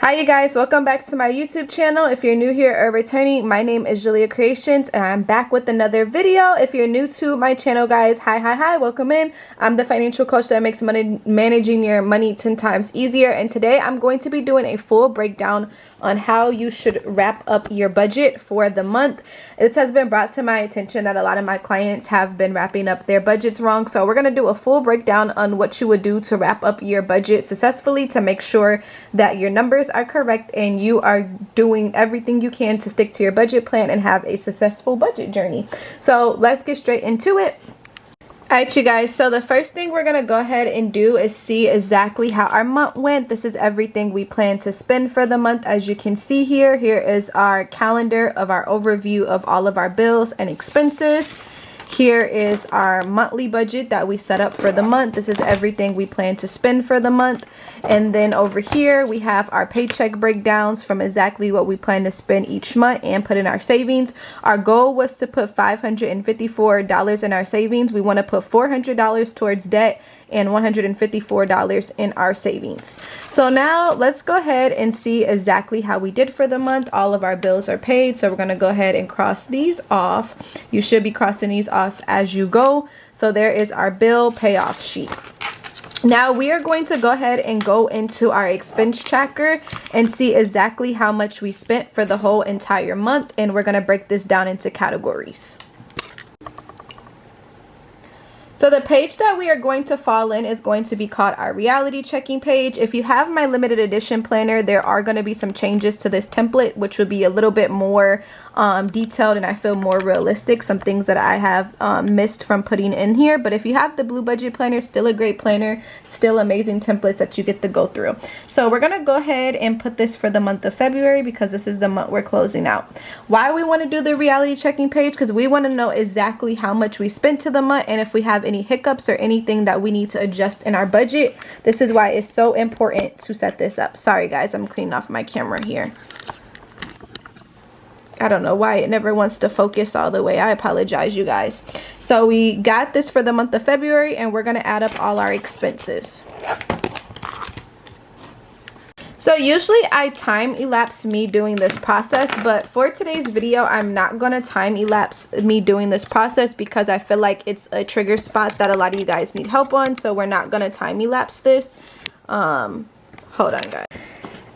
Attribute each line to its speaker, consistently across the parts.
Speaker 1: Hi you guys, welcome back to my YouTube channel. If you're new here or returning, my name is Julia Creations and I'm back with another video. If you're new to my channel, guys, hi, welcome in. I'm the financial coach that makes money managing your money 10 times easier, and today I'm going to be doing a full breakdown on how you should wrap up your budget for the month. This has been brought to my attention that a lot of my clients have been wrapping up their budgets wrong, so we're going to do a full breakdown on what you would do to wrap up your budget successfully to make sure that your numbers are correct and you are doing everything you can to stick to your budget plan and have a successful budget journey. So let's get straight into it. Alright you guys, so the first thing we're going to go ahead and do is see exactly how our month went. This is everything we plan to spend for the month. As you can see here is our calendar of our overview of all of our bills and expenses. Here is our monthly budget that we set up for the month. This is everything we plan to spend for the month. And then over here we have our paycheck breakdowns from exactly what we plan to spend each month and put in our savings. Our goal was to put $554 in our savings. We want to put $400 towards debt and $154 in our savings. So now let's go ahead and see exactly how we did for the month. All of our bills are paid, so we're going to go ahead and cross these off. You should be crossing these off as you go. So there is our bill payoff sheet. Now we are going to go ahead and go into our expense tracker and see exactly how much we spent for the whole entire month, and we're going to break this down into categories. So the page that we are going to fall in is going to be called our reality checking page. If you have my limited edition planner, there are going to be some changes to this template, which will be a little bit more detailed and I feel more realistic. Some things that I have missed from putting in here. But if you have the blue budget planner, still a great planner, still amazing templates that you get to go through. So we're going to go ahead and put this for the month of February because this is the month we're closing out. Why we want to do the reality checking page? Because we want to know exactly how much we spent to the month and if we have any hiccups or anything that we need to adjust in our budget. This is why it's so important to set this up. Sorry guys, I'm cleaning off my camera here. I don't know why it never wants to focus all the way. I apologize, you guys. So we got this for the month of February and we're going to add up all our expenses. So usually I time elapse me doing this process, but for today's video, I'm not going to time elapse me doing this process because I feel like it's a trigger spot that a lot of you guys need help on. So we're not going to time elapse this. Hold on, guys.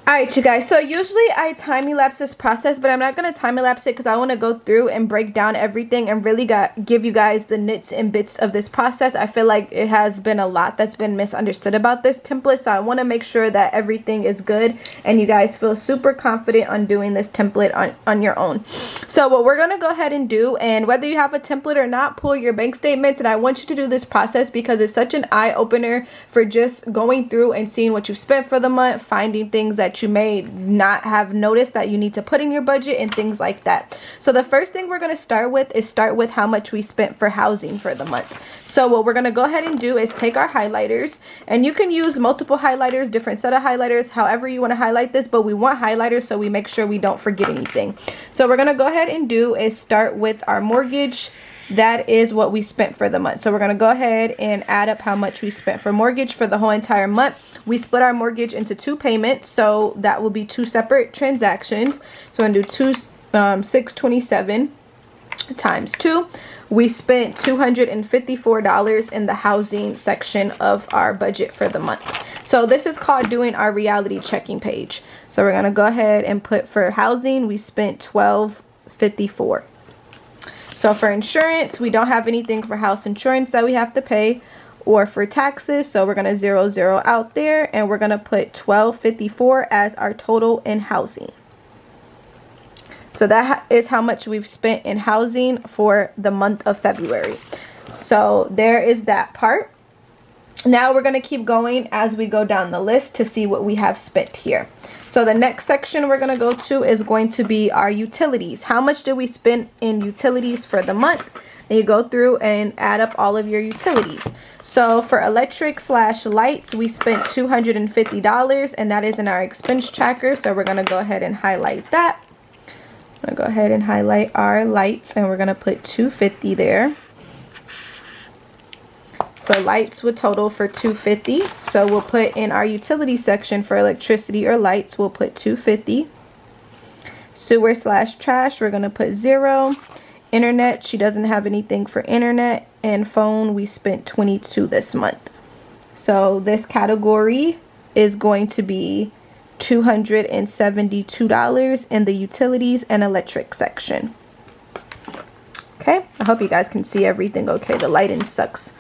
Speaker 1: Alright you guys, so usually I time elapse this process, but I'm not going to time elapse it because I want to go through and break down everything and really give you guys the nits and bits of this process. I feel like it has been a lot that's been misunderstood about this template, so I want to make sure that everything is good and you guys feel super confident on doing this template on your own. So what we're going to go ahead and do, and whether you have a template or not, pull your bank statements, and I want you to do this process because it's such an eye-opener for just going through and seeing what you've spent for the month, finding things that you may not have noticed that you need to put in your budget and things like that. So the first thing we're going to start with is how much we spent for housing for the month. So what we're going to go ahead and do is take our highlighters, and you can use multiple highlighters, different set of highlighters, however you want to highlight this, but we want highlighters so we make sure we don't forget anything. So we're going to go ahead and do is start with our mortgage. That is what we spent for the month. So we're going to go ahead and add up how much we spent for mortgage for the whole entire month. We split our mortgage into 2 payments, so that will be 2 separate transactions. So I'm going to do $627 times 2. We spent $254 in the housing section of our budget for the month. So this is called doing our reality checking page. So we're going to go ahead and put for housing, we spent $1,254. So for insurance, we don't have anything for house insurance that we have to pay, or for taxes, so we're going to 0 out there, and we're going to put $1,254 as our total in housing. So that is how much we've spent in housing for the month of February. So there is that part. Now we're going to keep going as we go down the list to see what we have spent here. So the next section we're going to go to is going to be our utilities. How much did we spend in utilities for the month? And you go through and add up all of your utilities. So for electric/lights, we spent $250, and that is in our expense tracker. So we're going to go ahead and highlight that. I'm going to go ahead and highlight our lights, and we're going to put $250 there. So lights would total for $250. So we'll put in our utility section for electricity or lights, we'll put $250. Sewer/trash, we're going to put 0. Internet, she doesn't have anything for internet. And phone, we spent $22 this month. So this category is going to be $272 in the utilities and electric section. Okay, I hope you guys can see everything okay. The lighting sucks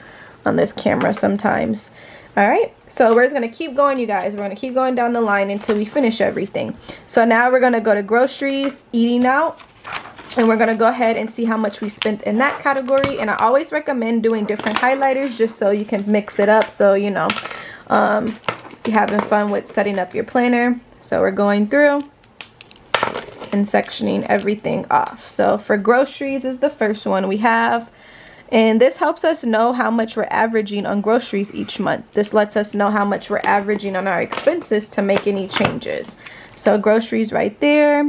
Speaker 1: on this camera sometimes. All right, so we're just gonna keep going, you guys. We're gonna keep going down the line until we finish everything. So now we're gonna go to groceries, eating out, and we're gonna go ahead and see how much we spent in that category. And I always recommend doing different highlighters just so you can mix it up, so you know you're having fun with setting up your planner. So we're going through and sectioning everything off. So for groceries is the first one we have, and this helps us know how much we're averaging on groceries each month. This lets us know how much we're averaging on our expenses to make any changes. So groceries right there,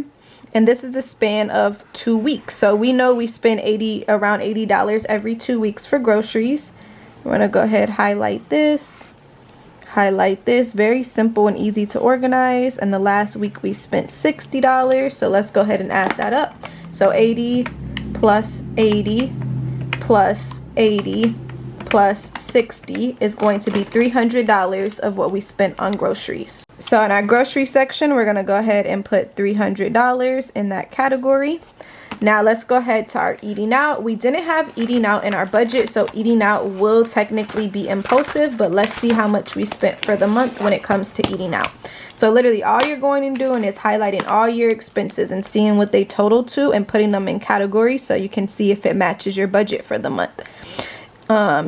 Speaker 1: and this is a span of 2 weeks. So we know we spend around $80 every 2 weeks for groceries. We're gonna go ahead, highlight this, very simple and easy to organize. And the last week we spent $60, so let's go ahead and add that up. So 80 plus 80 plus 80 plus 60 is going to be $300 of what we spent on groceries. So in our grocery section, we're gonna go ahead and put $300 in that category. Now let's go ahead to our eating out. We didn't have eating out in our budget, so eating out will technically be impulsive, but let's see how much we spent for the month when it comes to eating out. So literally all you're going and doing is highlighting all your expenses and seeing what they total to and putting them in categories so you can see if it matches your budget for the month.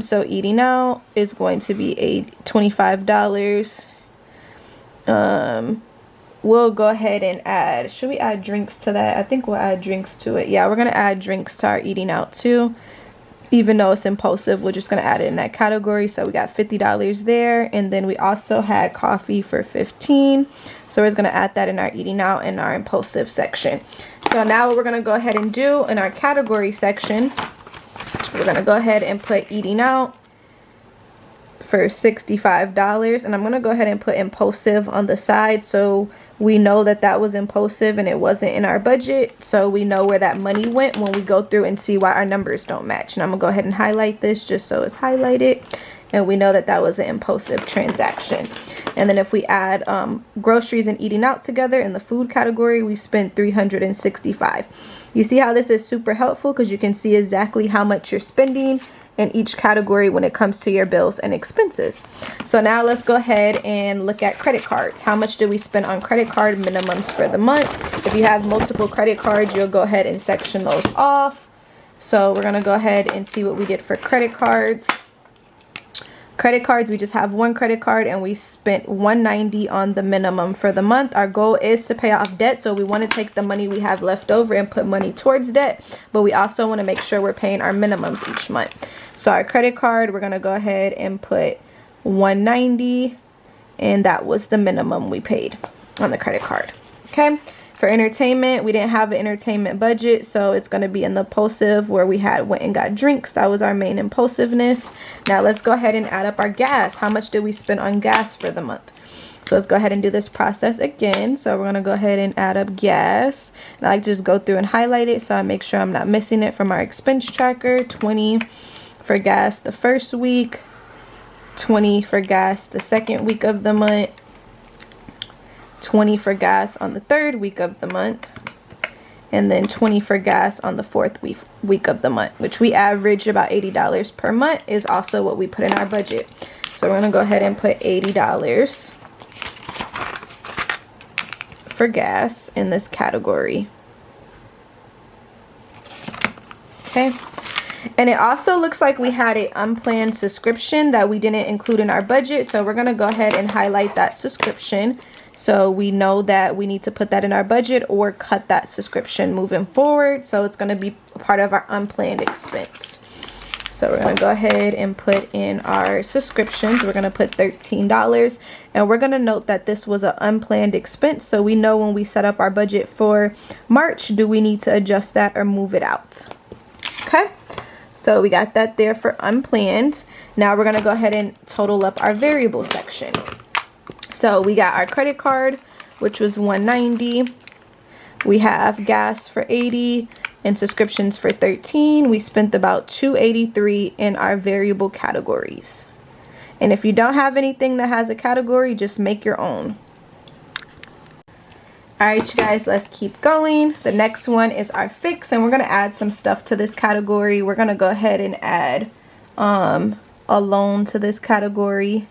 Speaker 1: So eating out is going to be $25. We'll go ahead and add, should we add drinks to that? I think we'll add drinks to it. Yeah, we're going to add drinks to our eating out too. Even though it's impulsive, we're just going to add it in that category. So we got $50 there. And then we also had coffee for $15. So we're just going to add that in our eating out and our impulsive section. So now what we're going to go ahead and do in our category section, we're going to go ahead and put eating out for $65. And I'm going to go ahead and put impulsive on the side so we know that that was impulsive and it wasn't in our budget, so we know where that money went when we go through and see why our numbers don't match. And I'm gonna go ahead and highlight this just so it's highlighted and we know that that was an impulsive transaction. And then if we add groceries and eating out together in the food category, we spent $365. You see how this is super helpful because you can see exactly how much you're spending in each category when it comes to your bills and expenses. So now let's go ahead and look at credit cards. How much did we spend on credit card minimums for the month? If you have multiple credit cards, you'll go ahead and section those off. So we're gonna go ahead and see what we did for credit cards. Credit cards, we just have one credit card and we spent $190 on the minimum for the month. Our goal is to pay off debt, so we want to take the money we have left over and put money towards debt, but we also want to make sure we're paying our minimums each month. So our credit card, we're going to go ahead and put $190, and that was the minimum we paid on the credit card. Okay. For entertainment, we didn't have an entertainment budget, so it's going to be in the impulsive where we went and got drinks. That was our main impulsiveness. Now let's go ahead and add up our gas. How much did we spend on gas for the month? So let's go ahead and do this process again. So we're going to go ahead and add up gas. And I like to just go through and highlight it so I make sure I'm not missing it from our expense tracker. 20 for gas the first week, 20 for gas the second week of the month, 20 for gas on the third week of the month, and then 20 for gas on the fourth week of the month, which we average about $80 per month is also what we put in our budget. So we're going to go ahead and put $80 for gas in this category. Okay. And it also looks like we had an unplanned subscription that we didn't include in our budget. So we're going to go ahead and highlight that subscription, so we know that we need to put that in our budget or cut that subscription moving forward. So it's going to be part of our unplanned expense. So we're going to go ahead and put in our subscriptions. We're going to put $13. And we're going to note that this was an unplanned expense. So we know when we set up our budget for March, do we need to adjust that or move it out? Okay. So So we got that there for unplanned. Now we're gonna go ahead and total up our variable section. So we got our credit card, which was $190. We have gas for $80 and subscriptions for $13. We spent about $283 in our variable categories. And if you don't have anything that has a category, just make your own. Alright, you guys, let's keep going. The next one is our fix, and we're going to add some stuff to this category. We're going to go ahead and add a loan to this category.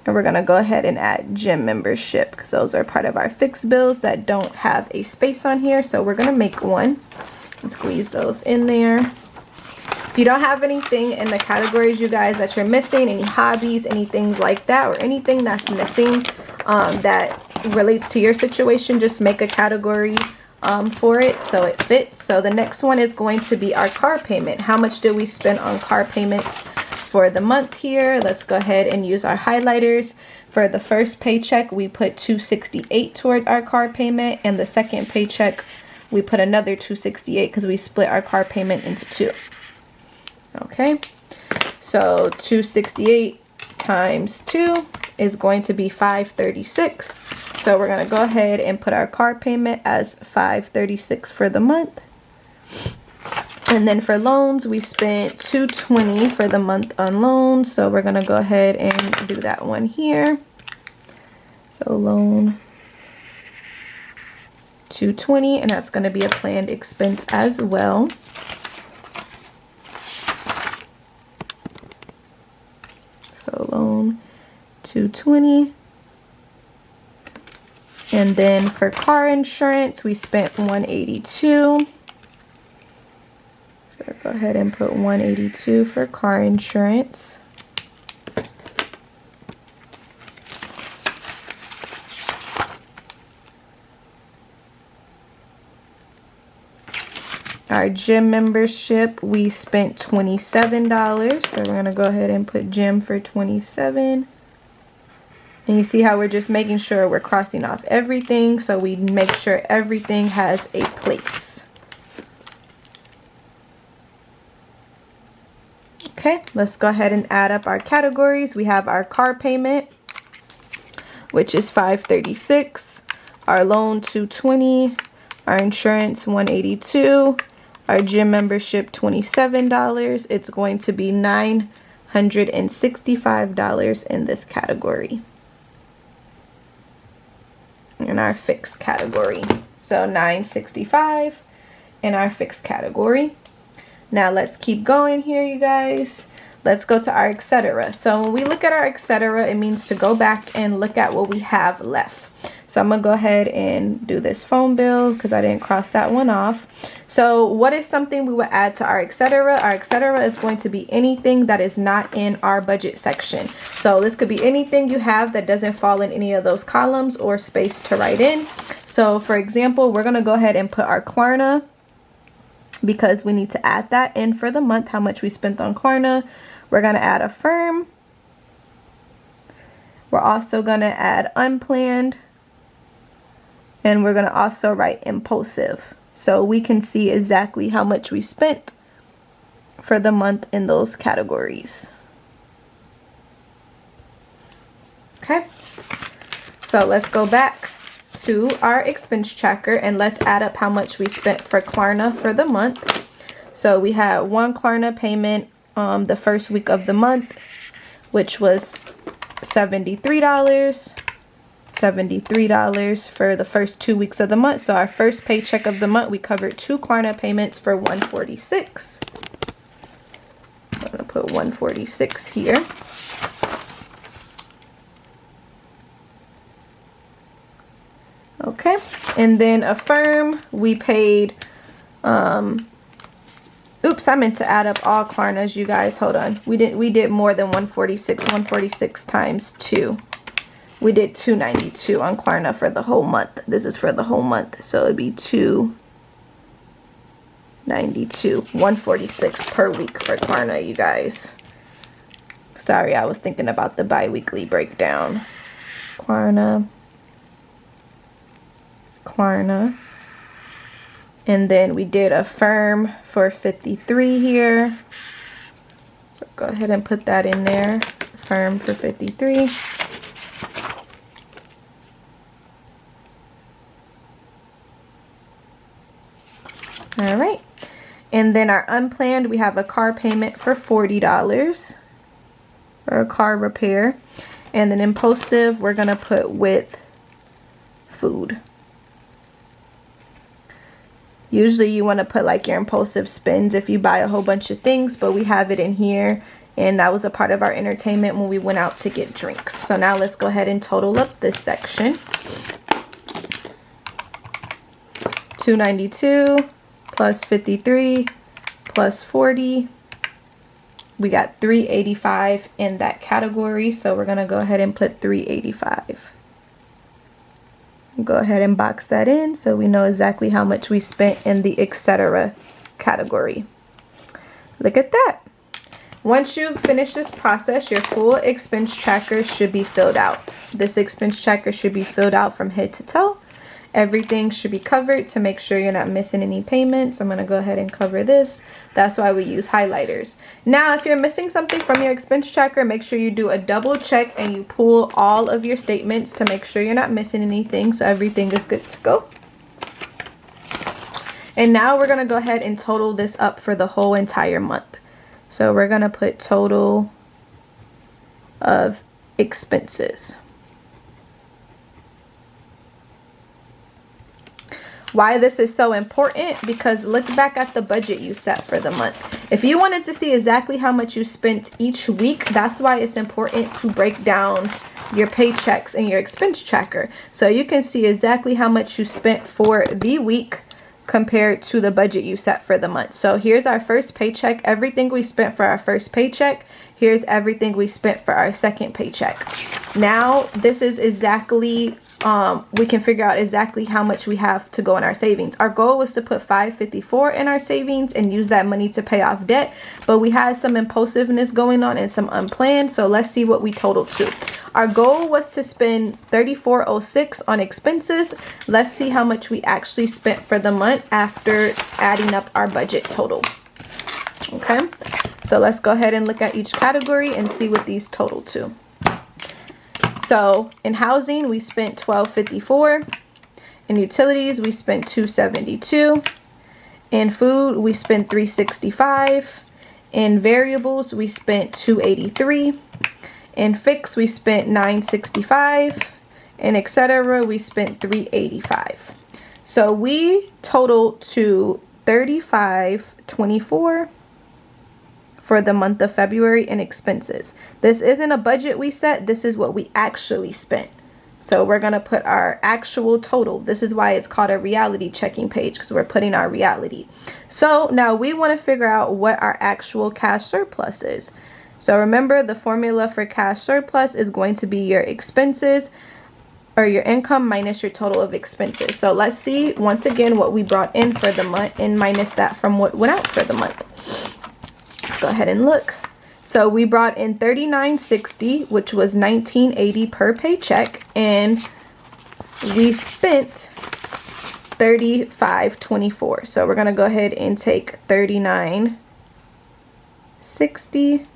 Speaker 1: And we're going to go ahead and add gym membership because those are part of our fixed bills that don't have a space on here. So we're going to make one and squeeze those in there. If you don't have anything in the categories, you guys, that you're missing, any hobbies, anything like that, or anything that's missing that relates to your situation, just make a category for it so it fits. So the next one is going to be our car payment. How much did we spend on car payments for the month here? Let's go ahead and use our highlighters. For the first paycheck, we put $268 towards our car payment, and the second paycheck we put another $268 because we split our car payment into two. Okay, so $268 times 2 is going to be $536. So we're going to go ahead and put our car payment as $536 for the month. And then for loans, we spent $220 for the month on loans. So we're going to go ahead and do that one here. So loan $220, and that's going to be a planned expense as well. So loan $220. And then for car insurance, we spent $182. So go ahead and put $182 for car insurance. Our gym membership, we spent $27. So we're going to go ahead and put gym for $27. And you see how we're just making sure we're crossing off everything, so we make sure everything has a place. Okay, let's go ahead and add up our categories. We have our car payment, which is $536, our loan $220, our insurance $182, our gym membership $27. It's going to be $965 in this category. In our fixed category. So $965 in our fixed category. Now let's keep going here, you guys. Let's go to our etc. So when we look at our etc, it means to go back and look at what we have left. So I'm gonna go ahead and do this phone bill because I didn't cross that one off. So what is something we would add to our etc? Our etc is going to be anything that is not in our budget section. So this could be anything you have that doesn't fall in any of those columns or space to write in. So for example, we're gonna go ahead and put our Klarna because we need to add that in for the month, how much we spent on Klarna. We're gonna add a firm. We're also gonna add unplanned. And we're going to also write impulsive, so we can see exactly how much we spent for the month in those categories. Okay, so let's go back to our expense tracker and let's add up how much we spent for Klarna for the month. So we had one Klarna payment the first week of the month, which was $73. $73 for the first 2 weeks of the month. So our first paycheck of the month, we covered 2 Klarna payments for $146. I'm going to put $146 here. Okay, and then Affirm, we paid, oops, I meant to add up all Klarnas, you guys, hold on. We did more than 146, 146 times 2. We did $292 on Klarna for the whole month. This is for the whole month, so it'd be $292, $146 per week for Klarna, you guys. Sorry, I was thinking about the bi-weekly breakdown. Klarna. And then we did affirm for 53 here. So go ahead and put that in there. Affirm for 53. All right. And then our unplanned, we have a car payment for $40 for a car repair. And then impulsive, we're going to put with food. Usually you want to put like your impulsive spends if you buy a whole bunch of things, but we have it in here, and that was a part of our entertainment when we went out to get drinks. So now let's go ahead and total up this section. $292 plus 53 plus 40. We got $385 in that category, so we're going to go ahead and put $385. Go ahead and box that in so we know exactly how much we spent in the etc. category. Look at that. Once you've finished this process, your full expense tracker should be filled out. This expense tracker should be filled out from head to toe. Everything should be covered to make sure you're not missing any payments. I'm going to go ahead and cover this. That's why we use highlighters. Now, if you're missing something from your expense tracker, make sure you do a double check and you pull all of your statements to make sure you're not missing anything, so everything is good to go. And now we're going to go ahead and total this up for the whole entire month. So we're going to put total of expenses. Why this is so important, because look back at the budget you set for the month. If you wanted to see exactly how much you spent each week, that's why it's important to break down your paychecks and your expense tracker, so you can see exactly how much you spent for the week compared to the budget you set for the month. So here's our first paycheck, everything we spent for our first paycheck. Here's everything we spent for our second paycheck. Now this is exactly we can figure out exactly how much we have to go in our savings. Our goal was to put $554 in our savings and use that money to pay off debt, but we had some impulsiveness going on and some unplanned, so let's see what we totaled to. Our goal was to spend $34.06 on expenses. Let's see how much we actually spent for the month after adding up our budget total. Okay, so let's go ahead and look at each category and see what these total to. So in housing, we spent $12.54. In utilities, we spent $2.72. In food, we spent $3.65. In variables, we spent $2.83. In fixed, we spent $9.65. In etc., we spent $3.85. So we totaled to $35.24 for the month of February in expenses. This isn't a budget we set, this is what we actually spent. So we're going to put our actual total. This is why it's called a reality checking page, because we're putting our reality. So now we want to figure out what our actual cash surplus is. So remember, the formula for cash surplus is going to be your expenses, or your income minus your total of expenses. So let's see once again what we brought in for the month and minus that from what went out for the month. Let's go ahead and look. So we brought in $39.60, which was $19.80 per paycheck, and we spent $35.24. So we're gonna go ahead and take $39.60,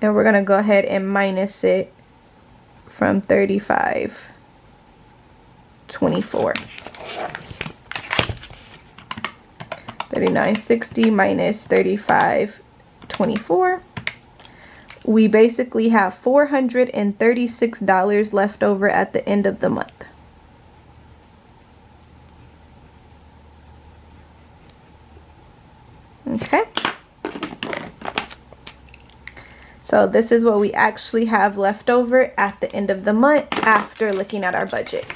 Speaker 1: and we're gonna go ahead and minus it from $35.24. $39.60 minus $35.24. We basically have $436 left over at the end of the month. Okay. So this is what we actually have left over at the end of the month after looking at our budget.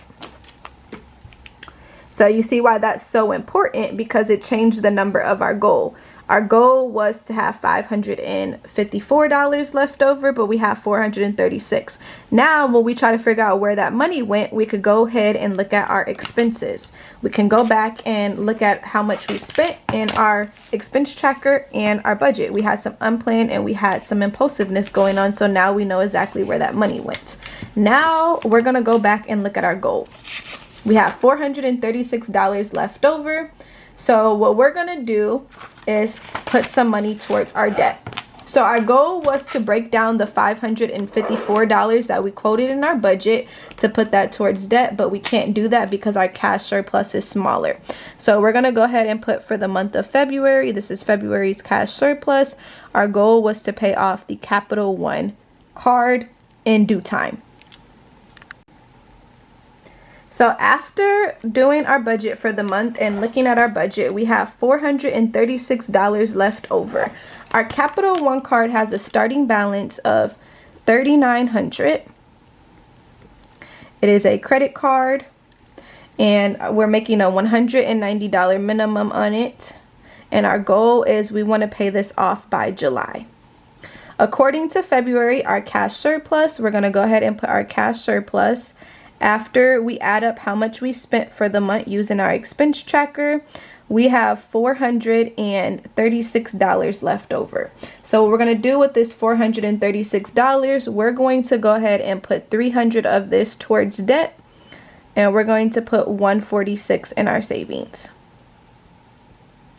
Speaker 1: So you see why that's so important, because it changed the number of our goal. Our goal was to have $554 left over, but we have $436. Now, when we try to figure out where that money went, we could go ahead and look at our expenses. We can go back and look at how much we spent in our expense tracker and our budget. We had some unplanned and we had some impulsiveness going on, so now we know exactly where that money went. Now, we're going to go back and look at our goal. We have $436 left over. So what we're gonna do is put some money towards our debt. So our goal was to break down the $554 that we quoted in our budget to put that towards debt, but we can't do that because our cash surplus is smaller. So we're gonna go ahead and put for the month of February, this is February's cash surplus. Our goal was to pay off the Capital One card in due time. So after doing our budget for the month and looking at our budget, we have $436 left over. Our Capital One card has a starting balance of $3,900. It is a credit card and we're making a $190 minimum on it. And our goal is we want to pay this off by July. According to February, our cash surplus, we're going to go ahead and put our cash surplus after we add up how much we spent for the month using our expense tracker. We have $436 left over. So what we're going to do with this $436, we're going to go ahead and put $300 of this towards debt, and we're going to put $146 in our savings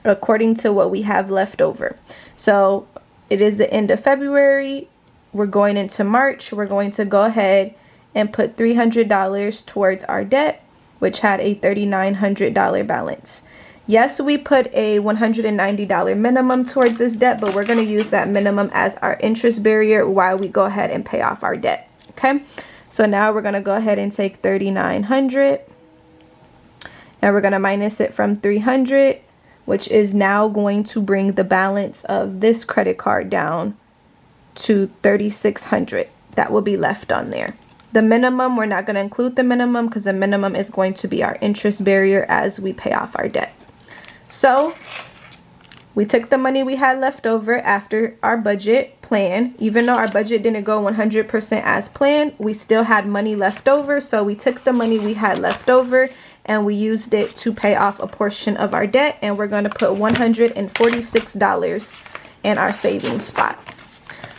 Speaker 1: according to what we have left over. So it is the end of February. We're going into March. We're going to go ahead and put $300 towards our debt, which had a $3,900 balance. Yes, we put a $190 minimum towards this debt, but we're going to use that minimum as our interest barrier while we go ahead and pay off our debt. Okay, so now we're going to go ahead and take $3,900 and we're going to minus it from $300, which is now going to bring the balance of this credit card down to $3,600. That will be left on there. The minimum, we're not going to include the minimum because the minimum is going to be our interest barrier as we pay off our debt. So we took the money we had left over after our budget plan. Even though our budget didn't go 100% as planned, we still had money left over. So we took the money we had left over and we used it to pay off a portion of our debt. And we're going to put $146 in our savings spot.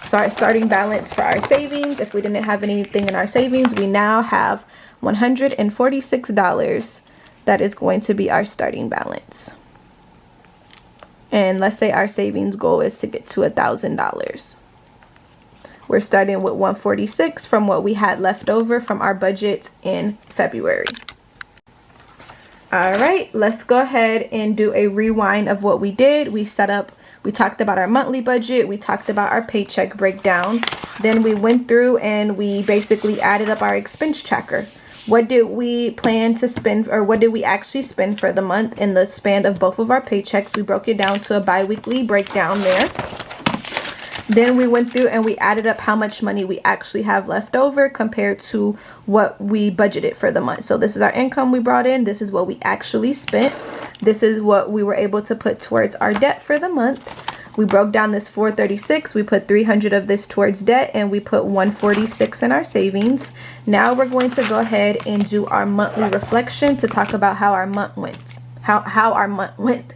Speaker 1: So our starting balance for our savings, if we didn't have anything in our savings, we now have $146. That is going to be our starting balance. And let's say our savings goal is to get to $1,000. We're starting with $146 from what we had left over from our budget in February. All right, let's go ahead and do a rewind of what we did. We talked about our monthly budget. We talked about our paycheck breakdown. Then we went through and we basically added up our expense tracker. What did we plan to spend, or what did we actually spend for the month in the span of both of our paychecks? We broke it down to a bi-weekly breakdown there. Then we went through and we added up how much money we actually have left over compared to what we budgeted for the month. So this is our income we brought in. This is what we actually spent. This is what we were able to put towards our debt for the month. We broke down this $436. We put $300 of this towards debt and we put $146 in our savings. Now we're going to go ahead and do our monthly reflection to talk about how our month went. How our month went.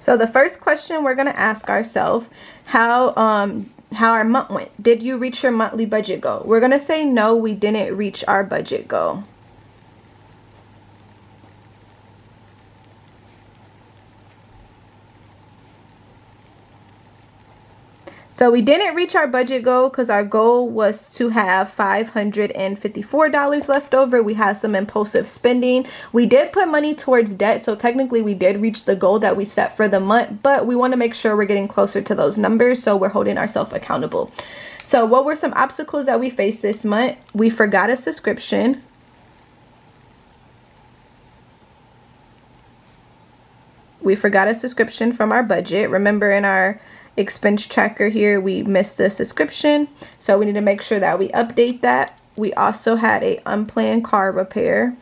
Speaker 1: So the first question we're going to ask ourselves, how our month went. Did you reach your monthly budget goal? We're going to say no, we didn't reach our budget goal. So we didn't reach our budget goal because our goal was to have $554 left over. We had some impulsive spending. We did put money towards debt, so technically we did reach the goal that we set for the month, but we want to make sure we're getting closer to those numbers, so we're holding ourselves accountable. So what were some obstacles that we faced this month? We forgot a subscription. We forgot a subscription from our budget. Remember, in our expense tracker here, we missed a subscription, so we need to make sure that we update that. We also had a unplanned car repair.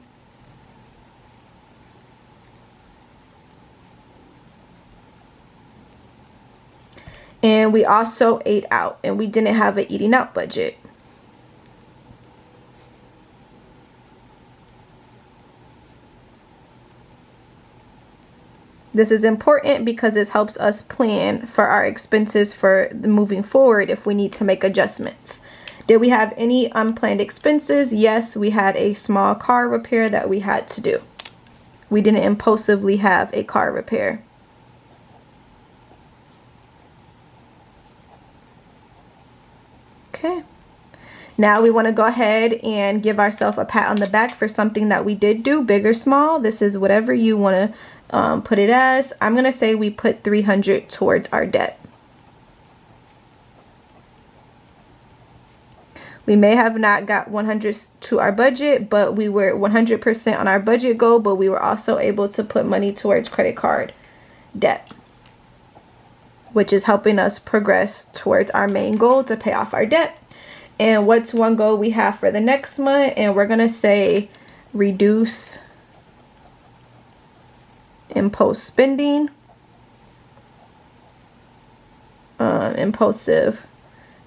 Speaker 1: And we also ate out, and we didn't have an eating out budget. This is important because this helps us plan for our expenses for moving forward if we need to make adjustments. Did we have any unplanned expenses? Yes, we had a small car repair that we had to do. We didn't impulsively have a car repair. Okay. Now we want to go ahead and give ourselves a pat on the back for something that we did do, big or small. This is whatever you want to put it as. I'm going to say we put $300 towards our debt. We may have not got 100 to our budget, but we were 100% on our budget goal, but we were also able to put money towards credit card debt, which is helping us progress towards our main goal to pay off our debt. And what's one goal we have for the next month? And we're going to say reduce impulse spending, impulsive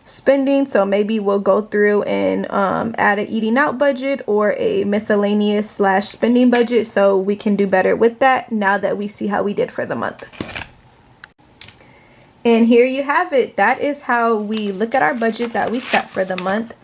Speaker 1: spending. So maybe we'll go through and add an eating out budget or a miscellaneous / spending budget, so we can do better with that now that we see how we did for the month. And here you have it. That is how we look at our budget that we set for the month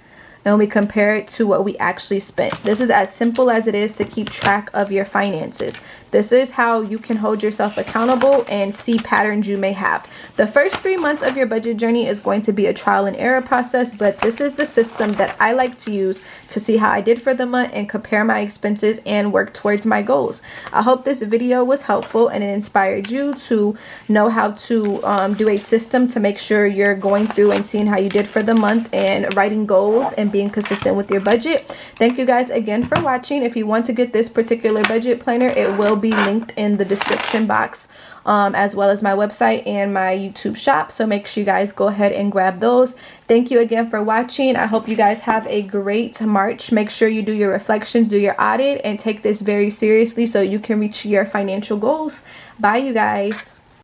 Speaker 1: and we compare it to what we actually spent. This is as simple as it is to keep track of your finances. This is how you can hold yourself accountable and see patterns you may have. The first 3 months of your budget journey is going to be a trial and error process, but this is the system that I like to use to see how I did for the month and compare my expenses and work towards my goals. I hope this video was helpful and it inspired you to know how to do a system to make sure you're going through and seeing how you did for the month and writing goals and being consistent with your budget. Thank you guys again for watching. If you want to get this particular budget planner, it will be linked in the description box, as well as my website and my YouTube shop, so make sure you guys go ahead and grab those. Thank you again for watching. I hope you guys have a great March. Make sure you do your reflections, do your audit, and take this very seriously so you can reach your financial goals. Bye, you guys.